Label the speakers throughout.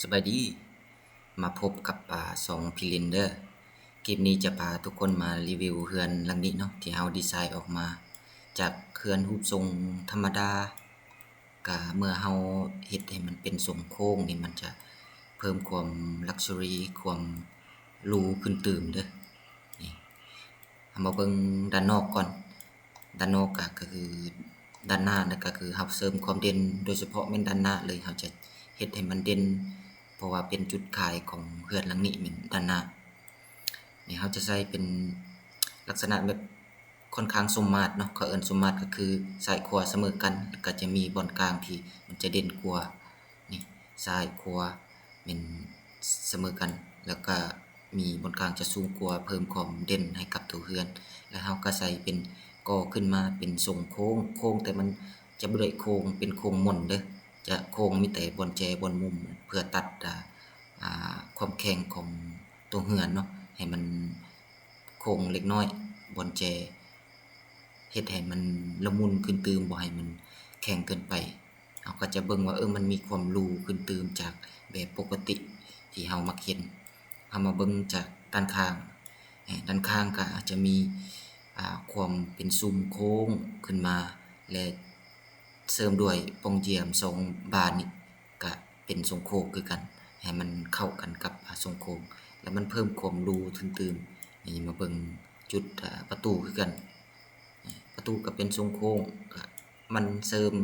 Speaker 1: สบายดีมาพบกับสองพี่ลินเดอร์คลิปนี้จะพาทุกคนมารีวิวเรือนหลังนี้เนาะที่เฮาดีไซน์ออกมาจากเรือนรูปทรงธรรมดาก็เมื่อเฮาเฮ็ดให้มันเป็นทรงโค้งนี่มันจะเพิ่มความลักชัวรี่ความหรูขึ้นตื่มเด้อนี่เอามาเบิ่งด้านนอกก่อนด้านนอกก็คือด้านหน้านั่นก็คือเฮาเสริมความเด่นโดยเฉพาะแม่นด้านหน้าเลยเฮาจะเฮ็ดให้มันเด่นเพราะว่าเป็นจุดขายของเรือนหลังนี้แม่นด้านหน้านี่เฮาจะใช้เป็นลักษณะแบบค่อนข้างสมมาตรเนาะเขาเอิ้นสมมาตรก็คือซ้ายขวาเสมอกันแล้วก็จะมีบ่อนกลางที่มันจะเด่นกว่านี่ซ้ายขวาแม่นเสมอกันแล้วก็มีบนกลางจะสูงกว่าเพิ่มความเด่นให้กับตัวเรือนแล้วเฮาก็ใส่เป็นก่อขึ้นมาเป็นทรงโค้งแต่มันจะบ่ได้โค้งเป็นโค้งม่อนเด้อจะโค้งมีแต่บ่อนแจบ่อนมุมเพื่อตัดความแข็งของตัวเรือนเนาะให้มันโค้งเล็กน้อยบ่อนแจเฮ็ดให้มันละมุนขึ้นตื่มบ่ให้มันแข็งเกินไปเฮาก็จะเบิ่งว่ามันมีความรูขึ้นตื่มจากแบบปกติที่เฮามักเห็นเอามาเบิ่งจากด้านข้างด้านข้างก็อาจจะมีความเป็นซุ้มโค้งขึ้นมาและเสริมด้วยปองเยี่ยม2บานนี่ก็เป็นทรงโค้งคือกันให้มันเข้ากันกับทรงโค้งแล้วมันเพิ่มความรูถึงตื่มนี่มาเบิ่งจุดประตูคือกันประตูก็เป็นทรงโค้งก็มันเสริม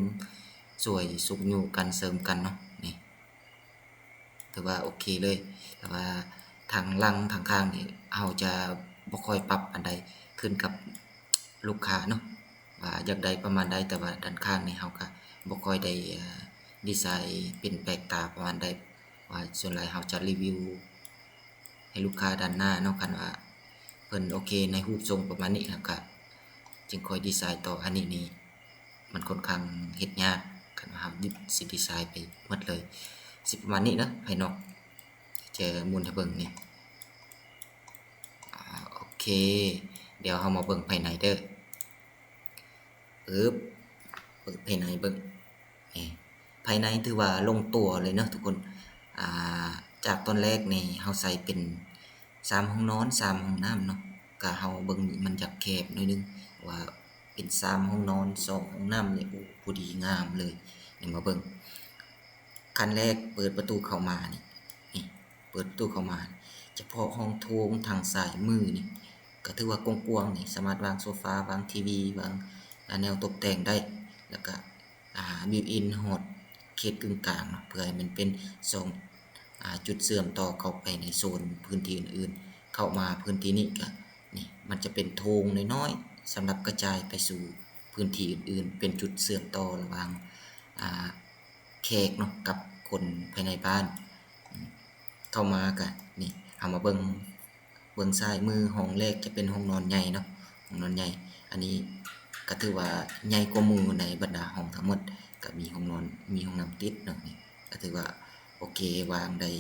Speaker 1: สวยสุกอยู่กันเสริมกันเนาะนี่ถือว่าโอเคเลยแต่ว่าทางหลังทางข้างนี่เฮาจะบ่ค่อยปรับอันใดขึ้นกับลูกค้าเนาะว่าอยากได้ประมาณใดแต่ว่าด้านข้างนี่เฮาก็บ่ค่อยได้ดีไซน์เป็นแปลกตาประมาณใดว่าส่วนหลายเฮาจะรีวิวให้ลูกค้าด้านหน้าเนาะคันว่าเพิ่นโอเคในรูปทรงประมาณนี้แล้วก็จึงค่อยดีไซน์ต่ออันนี้นี่มันค่อนข้างเฮ็ดยากคันว่าเฮาสิดีไซน์ไปหมดเลยสิประมาณนี้นะภายนอกจะหมุนให้เบิ่งนี่โอเคเดี๋ยวเฮามาเบิ่งภายในเด้อเปิดภายในเบิ่งนี่ภายในถือว่าลงตัวเลยเนาะทุกคนจากตอนแรกนี่เฮาใส่เป็น3ห้องนอน3ห้องน้ำเนาะก็เฮาเบิ่งมันอยากแคบหน่อยนึงว่าเป็น3ห้องนอน2ห้องน้ำนี่โอ้พอดีงามเลยนี่มาเบิ่งขั้นแรกเปิดประตูเข้ามานี่เปิดประตูเข้ามาเฉพาะห้องโถงทางซ้ายมือนี่ก็ถือว่ากว้างๆนี่สามารถวางโซฟาวางทีวีวางแนวตกแต่งได้แล้วก็บิวอินฮอดเขตกึ่งกลางเนาะเพื่อให้มันเป็น2จุดเชื่อมต่อเข้าไปในโซนพื้นที่อื่นๆเข้ามาพื้นที่นี้ก็นี่มันจะเป็นโถงน้อยๆสำหรับกระจายไปสู่พื้นที่อื่นๆเป็นจุดเชื่อมต่อระหว่างแขกเนาะกับคนภายในบ้านเข้ามาก็นี่เอามาเบิ่งซ้ายมือห้องแรกจะเป็นห้องนอนใหญ่เนาะห้องนอนใหญ่อันนี้ก็ถือว่าใหญ่กว่าหมู่ในบรรดาห้องทั้งหมดก็มีห้องนอนมีห้องน้ำติดเนาะนี่ก็ถือว่าโอเควางได้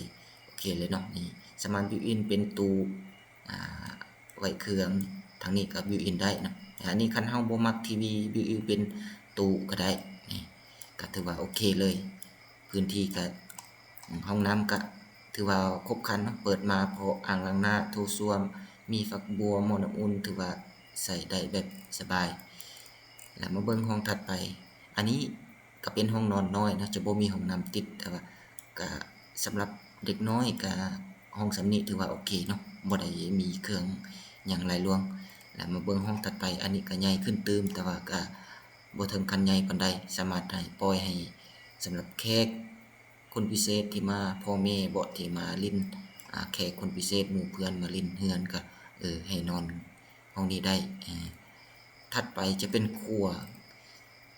Speaker 1: โอเคเลยเนาะนี่สามารถบิวอินเป็นตู้ไว้เครื่องทางนี้ก็บิวอินได้นะอันนี้คันเฮาบ่มักทีวีบิวอินเป็นตู้ก็ได้นี่ก็ถือว่าโอเคเลยพื้นที่ก็ห้องน้ำก็ถือว่าครบครันเนาะเปิดมาพออ่างล้างหน้าโถส้วมมีฝักบัวหม้อน้ำอุ่นถือว่าใส่ได้แบบสบายแล้วมาเบิ่งห้องถัดไปอันนี้ก็เป็นห้องนอนน้อยนะจะบ่มีห้องน้ำติดแต่ว่าก็สำหรับเด็กน้อยก็ห้องสำนี้ถือว่าโอเคเนาะบ่ได้มีเครื่องหยังหลายหลวงแล้วมาเบิ่งห้องถัดไปอันนี้ก็ใหญ่ขึ้นเติมแต่ว่าก็บ่ถึงขั้นใหญ่ปานใดสามารถให้ปล่อยให้สำหรับแขกคนพิเศษที่มาพ่อแม่บ่ที่มาลิ้นแขกคนพิเศษหมู่เพื่อนมาลิ้นเรือนก็ให้นอนห้องนี้ได้ถัดไปจะเป็นครัว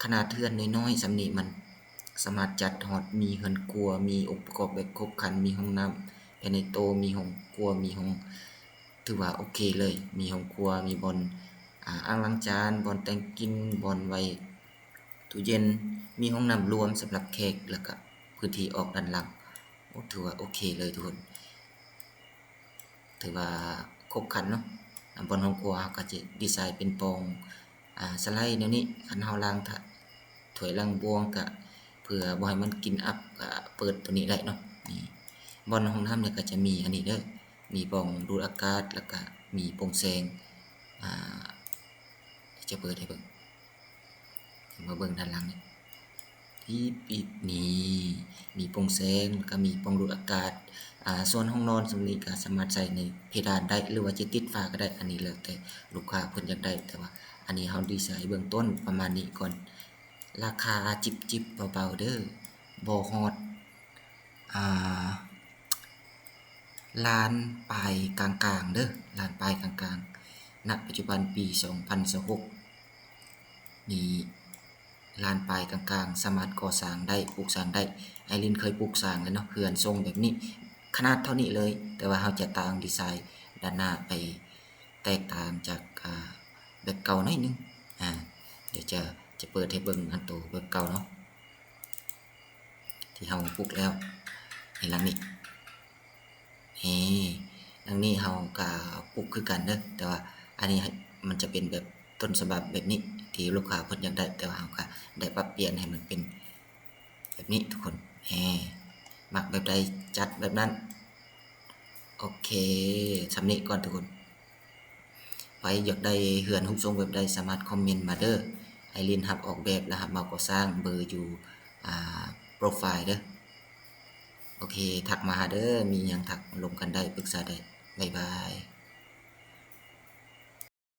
Speaker 1: ขนาดเรือนน้อยๆสำนี้มันสามารถจัดฮอดมีเรือนครัวมีองค์ประกอบแบบครบครันมีห้องน้ำภายในโตมีห้องครัวมีห้องถือว่าโอเคเลยมีห้องครัวมีบ่อนอ่างล้างจานบ่อนแต่งกินบ่อนไว้ตู้เย็นมีห้องน้ำรวมสำหรับแขกแล้วก็พื้นที่ออกด้านหลังโอ้ถือว่าโอเคเลยทุกคนถือว่าครบครันเนาะบนห้องครัวเฮาก็จะดีไซน์เป็นโปร่งสไลด์แนวนี้คันเฮาล้างถ้วยล้างบวงก็เพื่อบ่ให้มันกินอับก็เปิดตัวนี้ได้เนาะนี่ บ่อนห้องน้ำเนี่ยก็จะมีอันนี้เด้อมีปล่องดูดอากาศแล้วก็มีโปร่งแสงอ่าจะเปิดให้เบิ่งมาเบิ่งด้านหลังนี่ที่ปิดนี้มีโปร่งแสงแล้วก็มีปล่องดูดอากาศส่วนห้องนอนสำนี้ก็สามารถใส่ในเพดานได้หรือว่าจะติดฝาก็ได้อันนี้แล้วแต่ลูกค้าเพิ่นอยากได้แต่ว่าอันนี้เฮาดีไซน์เบื้องต้นประมาณนี้ก่อนราคาจิบๆเบาๆเด้อบ่ฮอดอ่าล้านปลายกลางๆเด้อล้านปลายกลางๆณปัจจุบันปี2026นี่ล้านปลายกลางๆสามารถก่อสร้างได้ปลูกสร้างได้ไอรินเคยปลูกสร้างแล้วเนาะเรือนทรงแบบนี้ขนาดเท่านี้เลยแต่ว่าเราจะต่างดีไซน์ด้านหน้าไปแตกต่างจากแบบเก่าหน่อยนึงเดี๋ยวจะเปิดให้เบิ่งอันโตแบบเก่าเนาะที่เราปลูกแล้วในหลังนี้หลังนี้เราก็ปลูกคือกันเด้อแต่ว่าอันนี้มันจะเป็นแบบต้นฉบับแบบนี้ที่ลูกค้าเพิ่นอยากได้แต่ว่าเราก็ได้ปรับเปลี่ยนให้มันเป็นแบบนี้ทุกคนมักแบบใดจัดแบบนั้นโอเคสำนี้ก่อนทุกคนไว้อยากได้เรือนรูปทรงแบบใดสามารถคอมเมนต์มาเด้อไอรินรับออกแบบและรับเหมาก่อสร้างเบอร์อยู่โปรไฟล์เด้อโอเคทักมาหาเด้อมีหยังทักลงกันได้ปรึกษาได้บ๊ายบาย